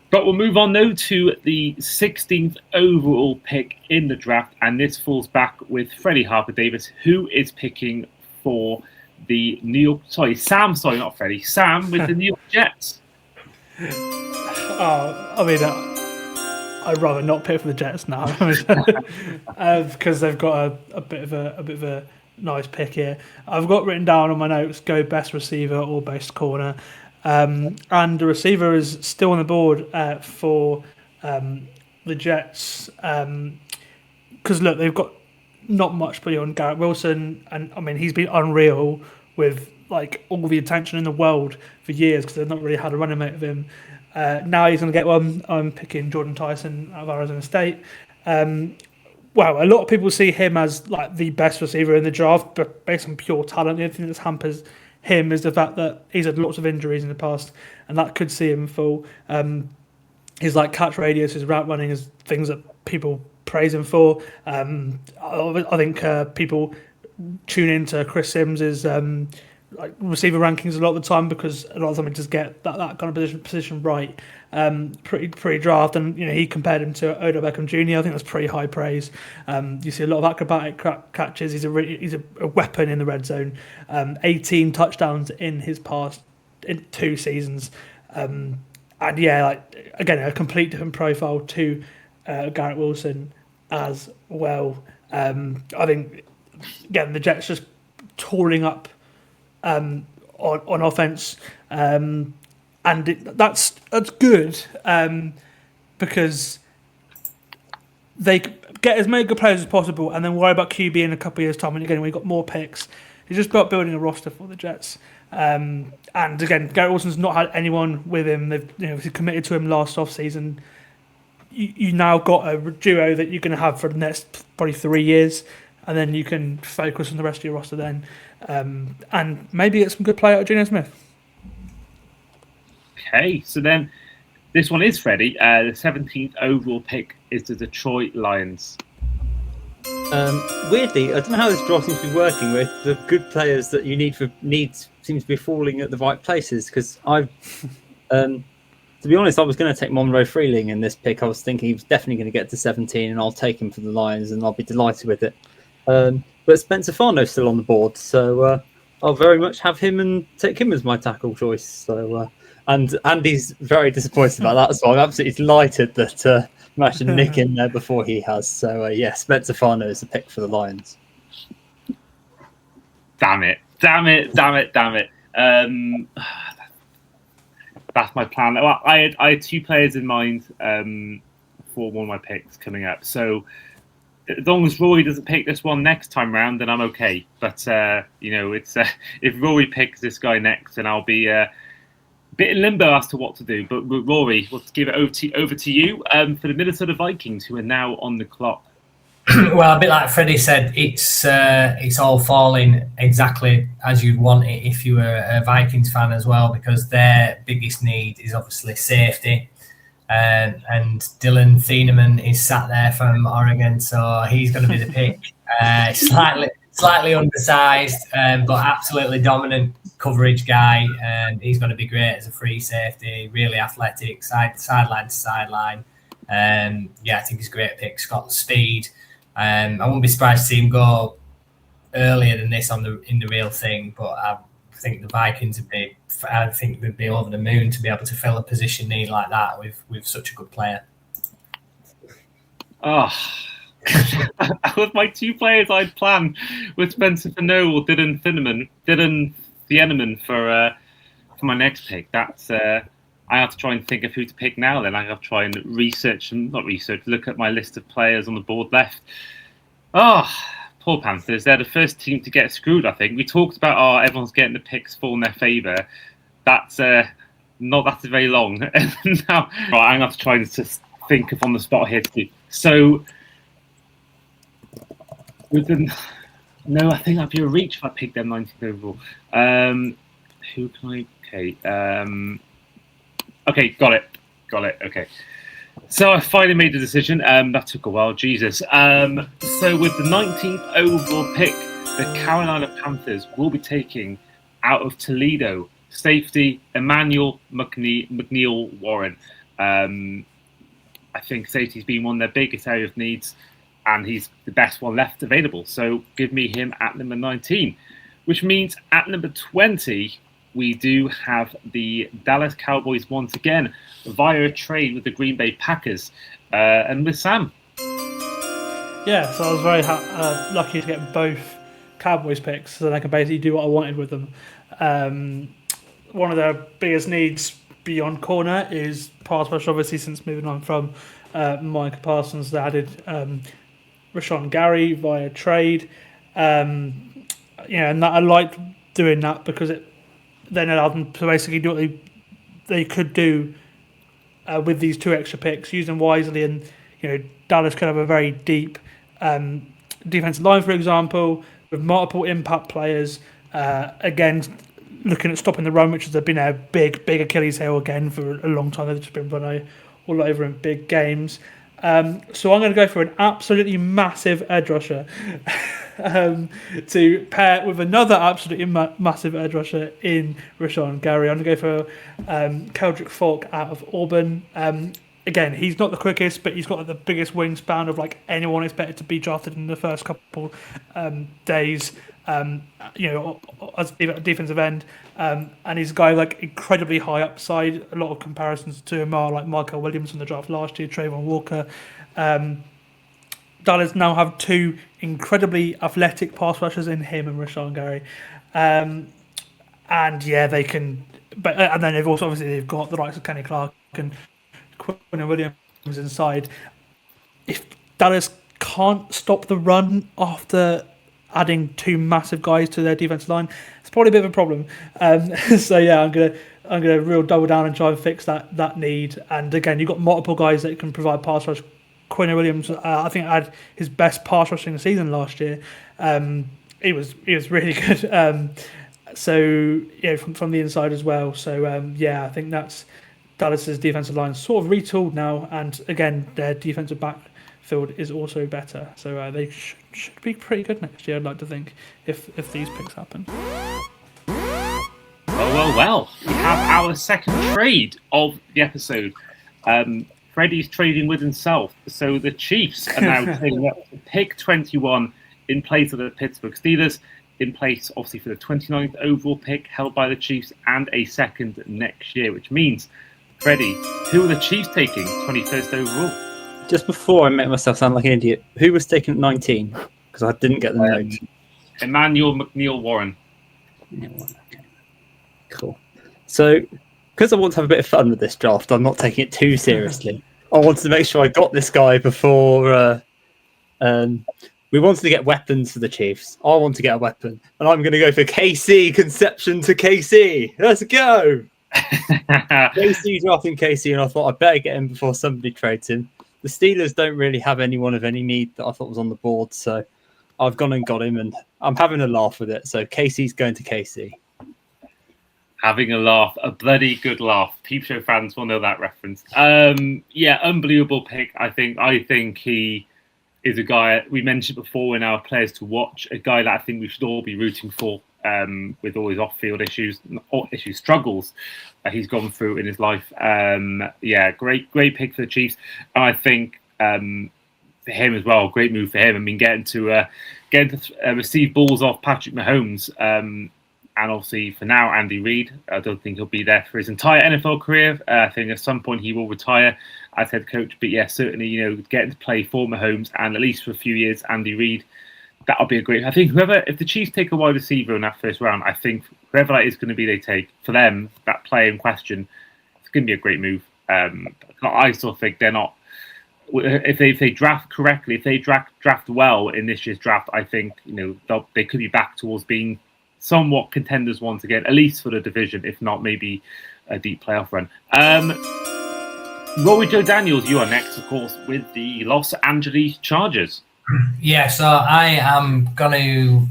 But we'll move on now to the 16th overall pick in the draft, and this falls back with Freddy Harper-Davis, who is picking for the Sam with the New York Jets. I mean, I'd rather not pick for the Jets now because they've got a bit of a nice pick here. I've got written down on my notes: go best receiver or best corner, and the receiver is still on the board for the Jets because look, they've got not much beyond Garrett Wilson, and I mean he's been unreal with like all the attention in the world for years because they've not really had a running mate of him. Now he's going to get one. I'm picking Jordan Tyson out of Arizona State. Well, a lot of people see him as like the best receiver in the draft, but based on pure talent, the only thing that hampers him is the fact that he's had lots of injuries in the past, and that could see him fall. His like catch radius, his route running is things that people praise him for. I think people tune into Chris Simms's like receiver rankings a lot of the time because a lot of them just get that kind of position right pre-draft, and he compared him to Odell Beckham Jr. I think that's pretty high praise. You see a lot of acrobatic catches. He's a weapon in the red zone. 18 touchdowns in his past in 2 seasons, and yeah, like again a complete different profile to Garrett Wilson as well. I think again the Jets just touring up on offense, and that's good because they get as many good players as possible, and then worry about QB in a couple of years' time. And again, we've got more picks. It's just about building a roster for the Jets. And again, Garrett Wilson's not had anyone with him. They've committed to him last off season. You now got a duo that you're going to have for the next probably 3 years, and then you can focus on the rest of your roster then. And maybe get some good play out of Geno Smith. Okay, so then this one is Freddie. The 17th overall pick is the Detroit Lions. Weirdly, I don't know how this draft seems to be working with the good players that you need seems to be falling at the right places. Because to be honest, I was going to take Monroe Freeling in this pick. I was thinking he was definitely going to get to 17, and I'll take him for the Lions, and I'll be delighted with it. But Spencer Farno's still on the board, so I'll very much have him and take him as my tackle choice. So, and Andy's very disappointed about that, so I'm absolutely delighted that managed to nick in there before he has. So, yeah, Spencer Farno is the pick for the Lions. Damn it. That's my plan. Well, I had 2 players in mind for one of my picks coming up. So as long as Rory doesn't pick this one next time round, then I'm okay. But it's if Rory picks this guy next, then I'll be a bit in limbo as to what to do. But Rory, let's give it over to you for the Minnesota Vikings, who are now on the clock. Well, a bit like Freddie said, it's all falling exactly as you'd want it if you were a Vikings fan as well, because their biggest need is obviously safety. And Dylan Thieneman is sat there from Oregon, so he's going to be the pick. Slightly undersized, but absolutely dominant coverage guy, and he's going to be great as a free safety. Really athletic, sideline to sideline. I think he's a great pick. He's got speed. I wouldn't be surprised to see him go earlier than this in the real thing, but I think the Vikings would be over the moon to be able to fill a position need like that with such a good player. Oh, with my 2 players I'd planned with Spencer Farno or Dylan Thieneman for my next pick. That's I have to try and think of who to pick now. Then I have to try and look at my list of players on the board left. Oh, poor Panthers. They're the first team to get screwed, I think. We talked about, everyone's getting the picks fall in their favour. That's not very long. And now, right, I'm going to have to try and just think of on the spot here too. So, I think that'd be a reach if I picked them 19th overall. Who can I... Okay, got it. Okay. So I finally made the decision. That took a while, Jesus. So with the 19th overall pick, the Carolina Panthers will be taking out of Toledo safety Emmanuel McNeil Warren. I think safety's been one of their biggest area of needs, and he's the best one left available. So give me him at number 19, which means at number 20, we do have the Dallas Cowboys once again via a trade with the Green Bay Packers. And with Sam. Yeah, so I was very lucky to get both Cowboys picks, so I could basically do what I wanted with them. One of their biggest needs beyond corner is pass rush, obviously, since moving on from Micah Parsons. They added Rashawn Gary via trade. And that, I liked doing that because it then allowed them to basically do what they could do with these 2 extra picks, use them wisely. And Dallas could have a very deep defensive line, for example, with multiple impact players. Again, looking at stopping the run, which has been a big Achilles heel again for a long time. They've just been run all over in big games. So I'm going to go for an absolutely massive edge rusher to pair with another absolutely massive edge rusher in Rashawn Gary. I'm going to go for Keldrick Falk out of Auburn. Again, he's not the quickest, but he's got the biggest wingspan of anyone expected to be drafted in the first couple days. As a defensive end, and he's a guy incredibly high upside. A lot of comparisons to him are Michael Williams from the draft last year, Trayvon Walker. Dallas now have 2 incredibly athletic pass rushers in him and Rashawn Gary, and they can. But and then they've got the likes of Kenny Clark and Quinn Williams inside. If Dallas can't stop the run after adding 2 massive guys to their defensive line, it's probably a bit of a problem. So yeah, I'm gonna real double down and try and fix that need. And again, you've got multiple guys that can provide pass rush. Quinn Williams, I think, had his best pass rushing season last year. He was really good. So from the inside as well. So I think that's Dallas's defensive line sort of retooled now, and again their defensive backfield is also better. So they should be pretty good next year, I'd like to think, if these picks happen. Well. We have our second trade of the episode. Freddy's trading with himself. So the Chiefs are now trading up to pick 21 in place of the Pittsburgh Steelers, in place, obviously, for the 29th overall pick held by the Chiefs and a second next year, which means, Freddy, who are the Chiefs taking 21st overall? Just before I make myself sound like an idiot, who was taken at 19? Because I didn't get the note. Emmanuel McNeil Warren. Okay. Cool. So, because I want to have a bit of fun with this draft, I'm not taking it too seriously. I wanted to make sure I got this guy before. We wanted to get weapons for the Chiefs. I want to get a weapon, and I'm going to go for KC. Conception to KC. Let's go. KC drafting KC, and I thought I'd better get him before somebody trades him. The Steelers don't really have anyone of any need that I thought was on the board, so I've gone and got him, and I'm having a laugh with it. So KC's going to KC. Having a laugh, a bloody good laugh. Peep Show fans will know that reference. Unbelievable pick. I think he is a guy we mentioned before in our players to watch. A guy that I think we should all be rooting for. With all his off-field struggles he's gone through in his life. Great pick for the Chiefs, and I think for him as well, great move for him. I mean, getting to receive balls off Patrick Mahomes. And obviously, for now, Andy Reid. I don't think he'll be there for his entire NFL career. I think at some point he will retire as head coach. But yeah, certainly, getting to play for Mahomes and at least for a few years, Andy Reid, that'll be a great. I think if the Chiefs take a wide receiver in that first round, I think whoever that is going to be they take, for them, that player in question, it's going to be a great move. I still think they're not. If they draft correctly, if they draft well in this year's draft, I think they could be back towards being somewhat contenders once again, at least for the division, if not maybe a deep playoff run. Rory-Jo Daniels, you are next, of course, with the Los Angeles Chargers. Yeah, so I am going to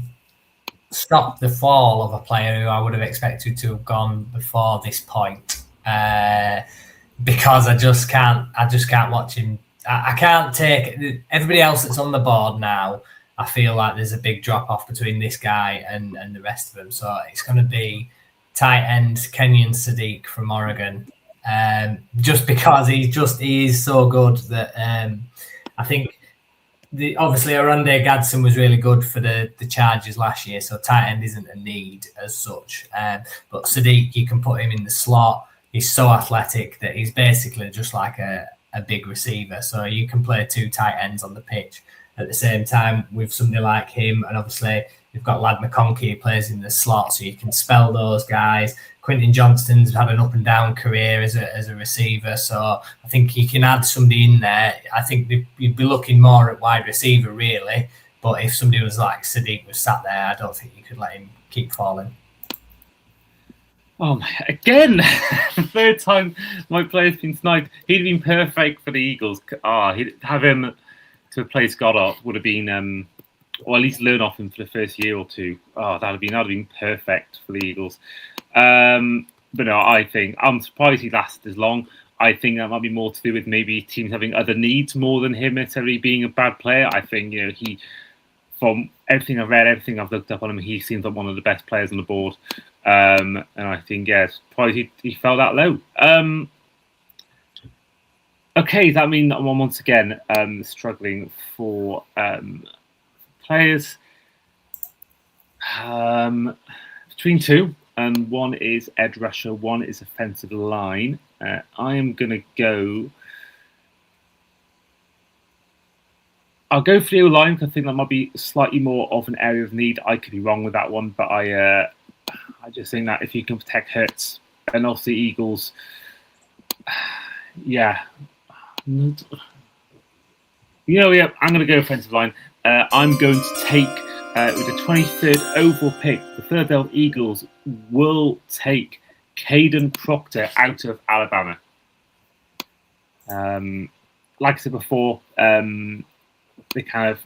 stop the fall of a player who I would have expected to have gone before this point, because I just can't watch him. I can't take everybody else that's on the board now. I feel like there's a big drop off between this guy and the rest of them. So it's going to be tight end Kenyon Sadiq from Oregon, just because he is so good that I think obviously Oronde Gadsden was really good for the Chargers last year. So tight end isn't a need as such. But Sadiq, you can put him in the slot. He's so athletic that he's basically just like a a big receiver. So you can play two tight ends on the pitch at the same time with somebody like him. And obviously, you've got Lad McConkey who plays in the slot, so you can spell those guys. Quentin Johnston's had an up and down career as a receiver, so I think you can add somebody in there. I think you'd be looking more at wide receiver, really. But if somebody was like Sadiq was sat there, I don't think you could let him keep falling. Again, the third time my player's been sniped. He'd been perfect for the Eagles. He'd have him to replace Goddard would have been, or at least learn off him for the first year or two. That'd have been perfect for the Eagles. But no, I think I'm surprised he lasted as long. I think that might be more to do with maybe teams having other needs more than him necessarily being a bad player. I think he, from everything I've read, everything I've looked up on him, he seems like one of the best players on the board. And I think surprised he fell that low. Okay, that means that I'm once again struggling for players between two. One is edge rusher, one is offensive line. I am going to go... I'll go for the O-line because I think that might be slightly more of an area of need. I could be wrong with that one, but I just think that if you can protect Hurts and also the Eagles, I'm going to go offensive line. I'm going to take... with the 23rd overall pick, the Philadelphia Eagles will take Caden Proctor out of Alabama. Like I said before, they kind of,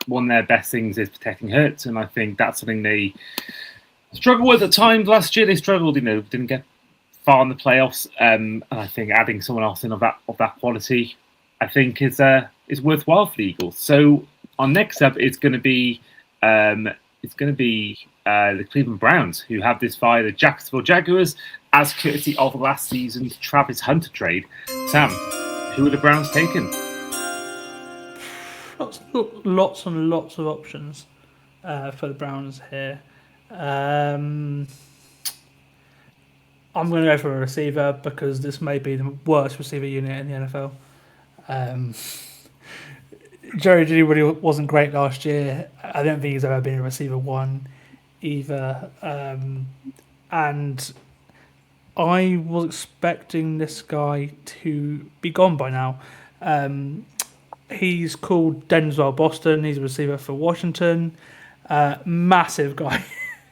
one of their best things is protecting Hurts, and I think that's something they struggled with at times last year. They struggled, didn't get far in the playoffs, and I think adding someone else in of that quality, I think is worthwhile for the Eagles. So our next up is going to be the Cleveland Browns, who have this via the Jacksonville Jaguars as courtesy of last season's Travis Hunter trade. Sam, who are the Browns taking? Lots and lots of options for the Browns here. I'm going to go for a receiver because this may be the worst receiver unit in the NFL. Jerry Jeudy really wasn't great last year. I don't think he's ever been a receiver one either. And I was expecting this guy to be gone by now. He's called Denzel Boston. He's a receiver for Washington. Massive guy.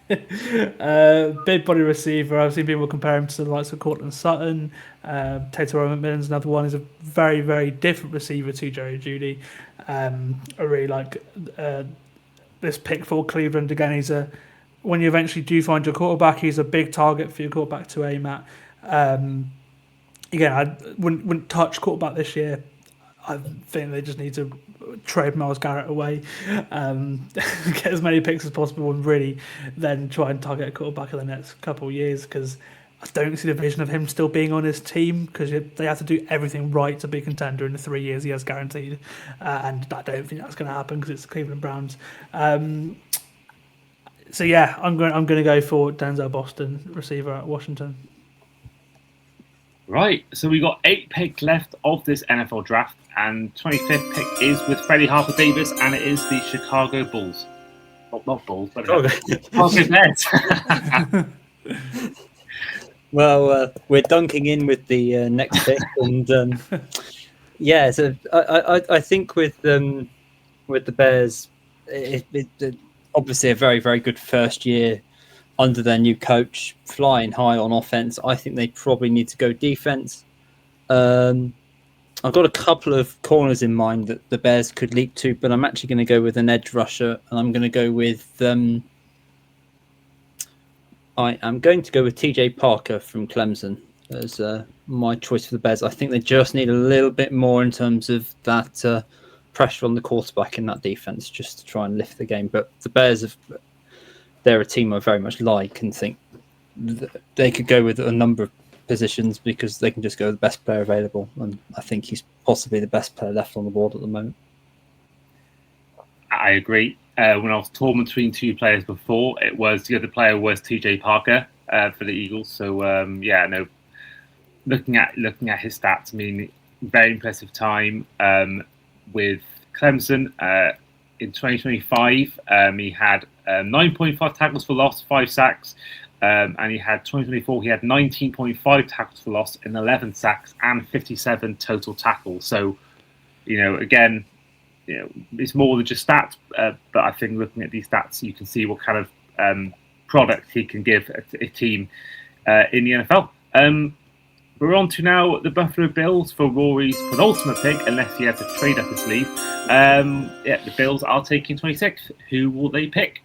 Big body receiver. I've seen people compare him to the likes of Cortland Sutton. Taylor Roman's another one. He's a very, very different receiver to Jerry Jeudy. I really like this pick for Cleveland. Again, when you eventually do find your quarterback, he's a big target for your quarterback to aim at. Again, I wouldn't touch quarterback this year. I think they just need to trade Myles Garrett away, get as many picks as possible, and really then try and target a quarterback in the next couple of years, because I don't see the vision of him still being on his team, because they have to do everything right to be a contender in the 3 years he has guaranteed, and I don't think that's going to happen because it's the Cleveland Browns. So yeah, I'm going to go for Denzel Boston, receiver at Washington. Right, so we got 8 picks left of this NFL draft, and 25th pick is with Freddy Harper-Davis, and it is the Chicago Bulls. Oh, not Bulls, but Chicago Bears. Well, we're dunking in with the next pick, and so I think with the Bears, it obviously a very, very good first year under their new coach, flying high on offense. I think they probably need to go defense. I've got a couple of corners in mind that the Bears could leap to, but I'm actually going to go with an edge rusher, and I'm going to go with TJ Parker from Clemson as my choice for the Bears. I think they just need a little bit more in terms of that pressure on the quarterback in that defense, just to try and lift the game. But the Bears they're a team I very much like and think they could go with a number of positions because they can just go with the best player available. And I think he's possibly the best player left on the board at the moment. I agree. When I was torn between two players before, the other player was TJ Parker for the Eagles. So looking at his stats, I mean, very impressive time with Clemson. In 2025, he had 9.5 tackles for loss, 5 sacks. And he had 2024, he had 19.5 tackles for loss and 11 sacks and 57 total tackles. So, again, it's more than just stats, but I think looking at these stats, you can see what kind of product he can give a team in the NFL. We're on to now the Buffalo Bills for Rory's penultimate pick, unless he has a trade up his sleeve. The Bills are taking 26th. Who will they pick?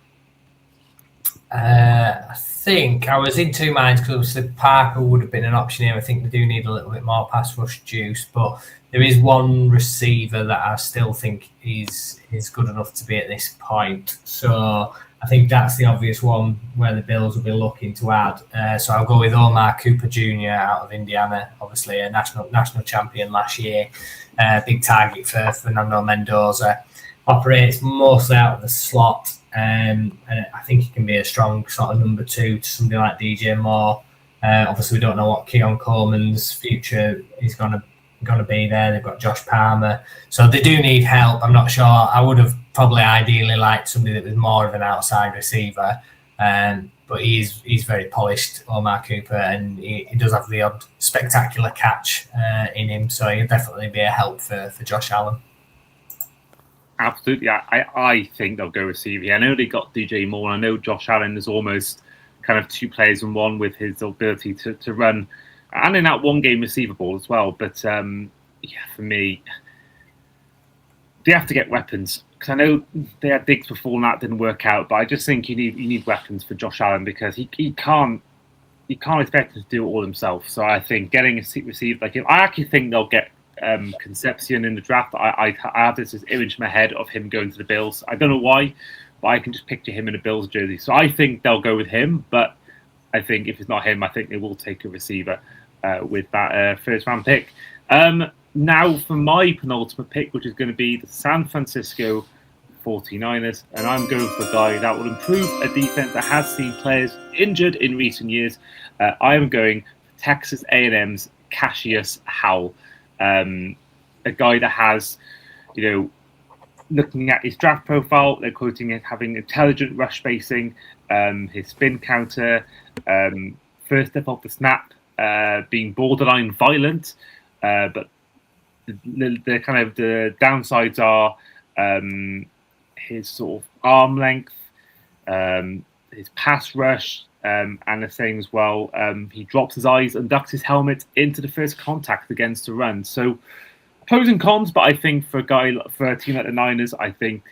I think I was in two minds because obviously Parker would have been an option here. I think they do need a little bit more pass rush juice, but there is one receiver that I still think is good enough to be at this point. So I think that's the obvious one where the Bills will be looking to add. So I'll go with Omar Cooper Jr. out of Indiana, obviously a national champion last year. Big target for Fernando Mendoza. Operates mostly out of the slot. And I think he can be a strong sort of number 2 to somebody like DJ Moore. Obviously, we don't know what Keon Coleman's future is going to be there. They've got Josh Palmer, so they do need help. I'm not sure. I would have probably ideally liked somebody that was more of an outside receiver, but he's very polished, Omar Cooper, and he does have the odd spectacular catch in him. So he'll definitely be a help for Josh Allen. Absolutely. I think they'll go receiver. I know they got DJ Moore. I know Josh Allen is almost kind of 2 players in one with his ability to run and in that one game receiver ball as well. But for me, they have to get weapons. Because I know they had Diggs before and that didn't work out. But I just think you need weapons for Josh Allen because he can't expect him to do it all himself. So I think getting a receiver like him, I actually think they'll get Concepcion in the draft. I have this image in my head of him going to the Bills. I don't know why, but I can just picture him in a Bills jersey. So I think they'll go with him, but I think if it's not him, I think they will take a receiver with that first round pick. Now for my penultimate pick, which is going to be the San Francisco 49ers, and I'm going for a guy that will improve a defense that has seen players injured in recent years. I am going for Texas A&M's Cassius Howell. A guy that has, looking at his draft profile, they're quoting it having intelligent rush spacing, his spin counter, first step off the snap, being borderline violent, but the kind of the downsides are his sort of arm length, his pass rush, and the same as well. He drops his eyes and ducks his helmet into the first contact against the run. So pros and cons, but I think for a team like the Niners, I think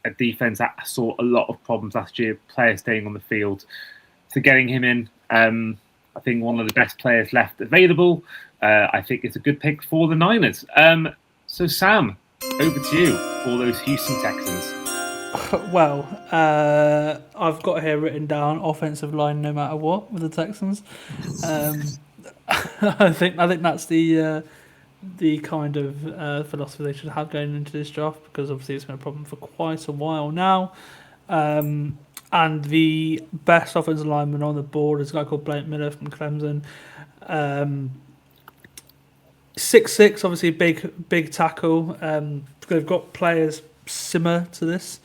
a defense that saw a lot of problems last year, players staying on the field, to getting him in. I think one of the best players left available. I think it's a good pick for the Niners. So Sam, over to you for those Houston Texans. Well, I've got here written down offensive line no matter what with the Texans. I think that's the kind of philosophy they should have going into this draft, because obviously it's been a problem for quite a while now. And the best offensive lineman on the board is a guy called Blake Miller from Clemson. 6'6", obviously big tackle. They've got players similar to this.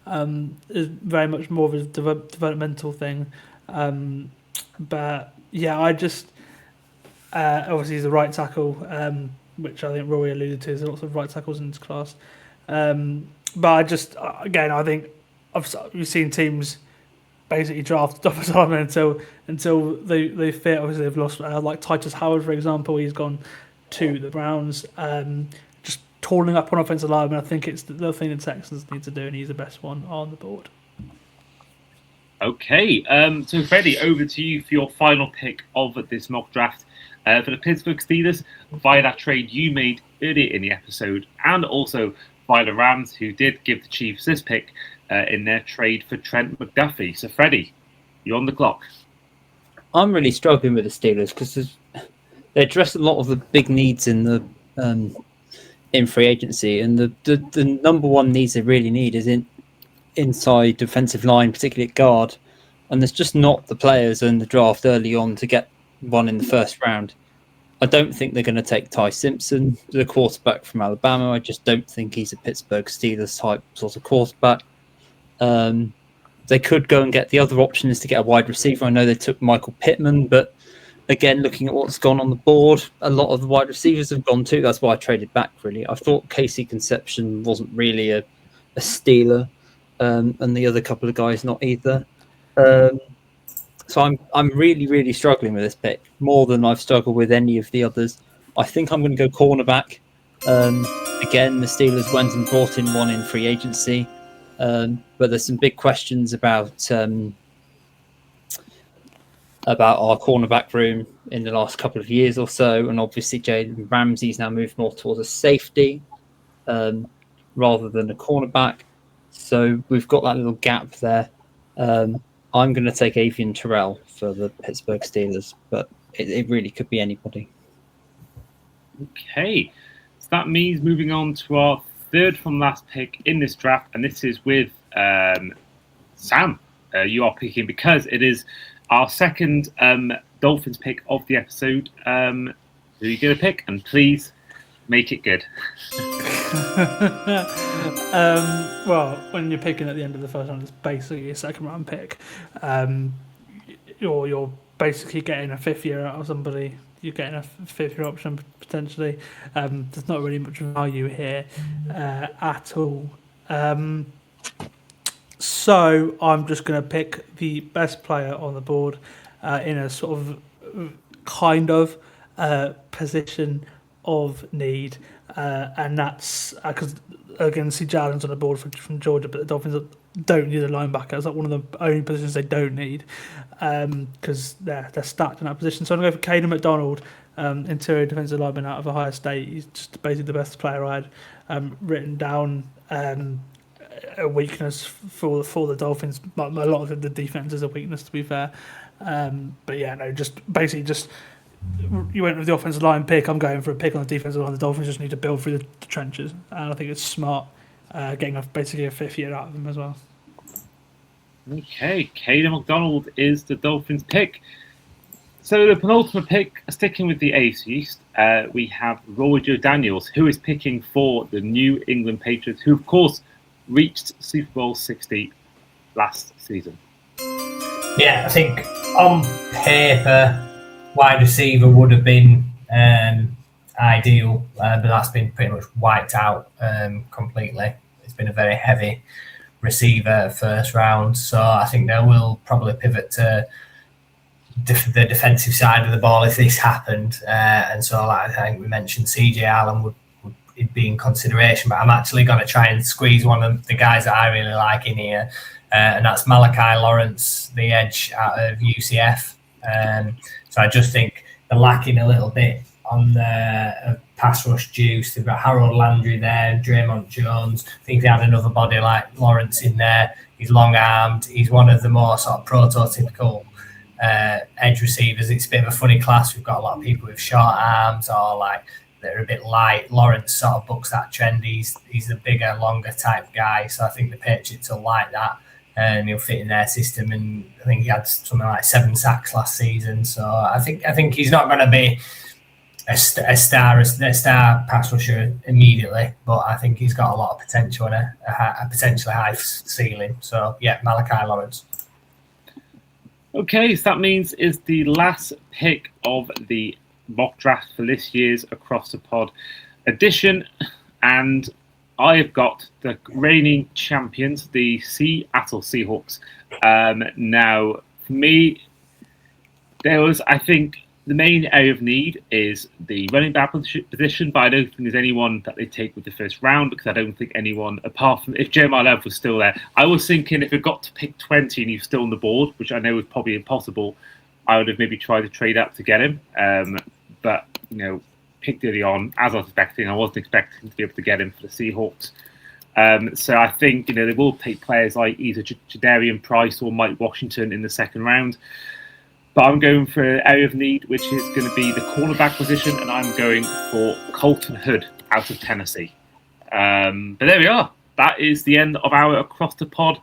Is very much more of a developmental thing. But yeah, I just obviously he's a right tackle, which I think Rory alluded to. There's lots of right tackles in this class. But I just, again, I think we've seen teams basically draft offensive linemen until they fit. Obviously, they've lost like Titus Howard, for example. He's gone to the Browns. Just tooling up on offensive linemen, I think it's the thing the Texans need to do, and he's the best one on the board. Okay, so Freddie, over to you for your final pick of this mock draft. For the Pittsburgh Steelers, via that trade you made earlier in the episode, and also by the Rams, who did give the Chiefs this pick in their trade for Trent McDuffie. So Freddie, you're on the clock. I'm really struggling with the Steelers because they address a lot of the big needs in the in free agency, and the number one needs they really need is inside defensive line, particularly at guard, and there's just not the players in the draft early on to get one in the first round. I don't think they're going to take Ty Simpson, the quarterback from Alabama. I just don't think he's a Pittsburgh Steelers type sort of quarterback. They could go and get the other option is to get a wide receiver. I know they took Michael Pittman, but again, looking at what's gone on the board, a lot of the wide receivers have gone too. That's why I traded back, really. I thought Casey Conception wasn't really a Steeler, and the other couple of guys not either. So I'm really, really struggling with this pick, more than I've struggled with any of the others. I think I'm going to go cornerback. Again, the Steelers went and brought in one in free agency. But there's some big questions about our cornerback room in the last couple of years or so, and obviously Jalen Ramsey's now moved more towards a safety rather than a cornerback. So we've got that little gap there. I'm going to take Avian Terrell for the Pittsburgh Steelers, but it really could be anybody. Okay, so that means moving on to our third from last pick in this draft, and this is with Sam. You are picking because it is our second Dolphins pick of the episode. Who are you going to pick? And please make it good. Well, when you're picking at the end of the first round, it's basically a second round pick. You're basically getting a fifth year out of somebody. You're getting a fifth year option potentially. There's not really much value here at all. So I'm just going to pick the best player on the board in a sort of kind of position of need, and that's because again, see Jalen's on the board from Georgia, but the Dolphins don't need a linebacker. It's like one of the only positions they don't need because they're stacked in that position. So I'm going to go for Caden McDonald, interior defensive lineman out of Ohio State. He's just basically the best player I had written down. A weakness for the Dolphins. A lot of the defense is a weakness, to be fair. But yeah, no, just you went with the offensive line pick. I'm going for a pick on the defensive line. The Dolphins just need to build through the trenches, and I think it's smart getting basically a fifth year out of them as well. Okay, Caden McDonald is the Dolphins pick. So the penultimate pick, sticking with the AFC East, we have Rory-Jo Daniels, who is picking for the New England Patriots, who of course reached Super Bowl 60 last season. Yeah, I think on paper, wide receiver would have been ideal, but that's been pretty much wiped out completely. It's been a very heavy receiver first round, so I think they will probably pivot to the defensive side of the ball if this happened. And so, like I think we mentioned, CJ Allen would be in consideration, but I'm actually going to try and squeeze one of the guys that I really like in here, and that's Malachi Lawrence, the edge out of UCF. So I just think they're lacking a little bit on the pass rush juice. They've got Harold Landry there, Draymond Jones. I think they had another body like Lawrence in there. He's long-armed. He's one of the more sort of prototypical edge receivers. It's a bit of a funny class. We've got a lot of people with short arms or like they're a bit light. Lawrence sort of bucks that trend. He's a bigger, longer type guy. So I think the Patriots will like that. And he'll fit in their system, and I think he had something like 7 sacks last season. So I think he's not going to be a star pass rusher immediately, but I think he's got a lot of potential and a potentially high ceiling. So yeah, Malachi Lawrence. Okay, so that means is the last pick of the mock draft for this year's Across the Pod edition, and I have got the reigning champions, the Seattle Seahawks. Now, for me, I think the main area of need is the running back position, but I don't think there's anyone that they take with the first round because I don't think anyone, apart from if Jeremiah Love was still there. I was thinking if it got to pick 20 and he's still on the board, which I know is probably impossible, I would have maybe tried to trade up to get him. But, picked early on, as I was expecting. I wasn't expecting to be able to get him for the Seahawks. So I think, they will take players like either Jadarian Price or Mike Washington in the second round. But I'm going for an area of need, which is going to be the cornerback position, and I'm going for Colton Hood out of Tennessee. But there we are. That is the end of our Across the Pod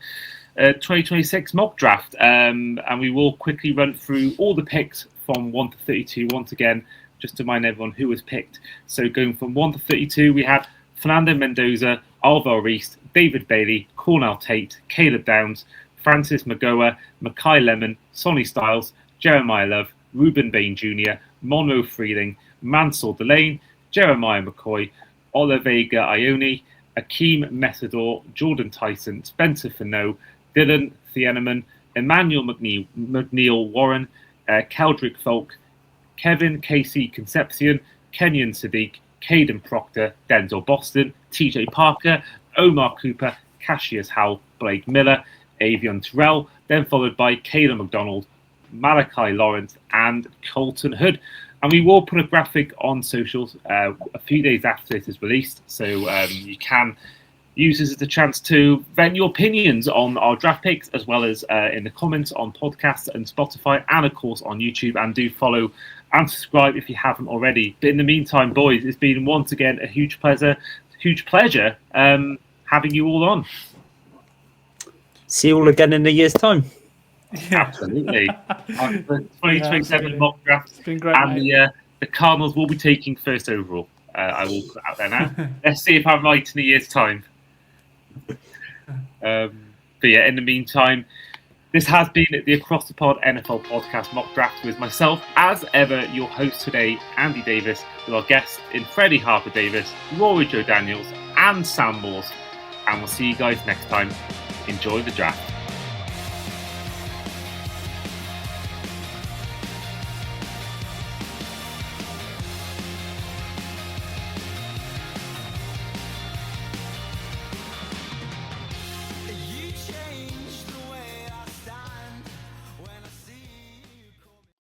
2026 mock draft. And we will quickly run through all the picks from 1 to 32 once again just to remind everyone who was picked. So going from 1 to 32, we had Fernando Mendoza, Alvaro Reese, David Bailey, Cornell Tate, Caleb Downs, Francis Magoa, Mackay Lemon, Sonny Styles, Jeremiah Love, Ruben Bain Jr., Monroe Freeling, Mansour Delane, Jeremiah McCoy, Olivega Ione, Akeem Messador, Jordan Tyson, Spencer Fino, Dylan Thieneman, Emmanuel McNeil Warren, Keldrick Folk, Kevin Casey Concepcion, Kenyon Sadiq, Caden Proctor, Denzel Boston, TJ Parker, Omar Cooper, Cassius Howell, Blake Miller, Avion Terrell, then followed by Kayla McDonald, Malachi Lawrence, and Colton Hood. And we will put a graphic on socials a few days after this is released, so you can use this as a chance to vent your opinions on our draft picks, as well as in the comments on podcasts and Spotify, and of course on YouTube. And do follow and subscribe if you haven't already. But in the meantime, boys, it's been once again a huge pleasure having you all on. See you all again in a year's time. Absolutely. 2027 mock draft. It's been great, And mate. the Cardinals will be taking first overall. I will put out there now. Let's see if I'm right in a year's time. But yeah, in the meantime, this has been the Across the Pod NFL podcast mock draft with myself, as ever, your host today, Andy Davis, with our guests in Freddy Harper-Davis, Rory-Jo Daniels, and Sam Morse. And we'll see you guys next time. Enjoy the draft.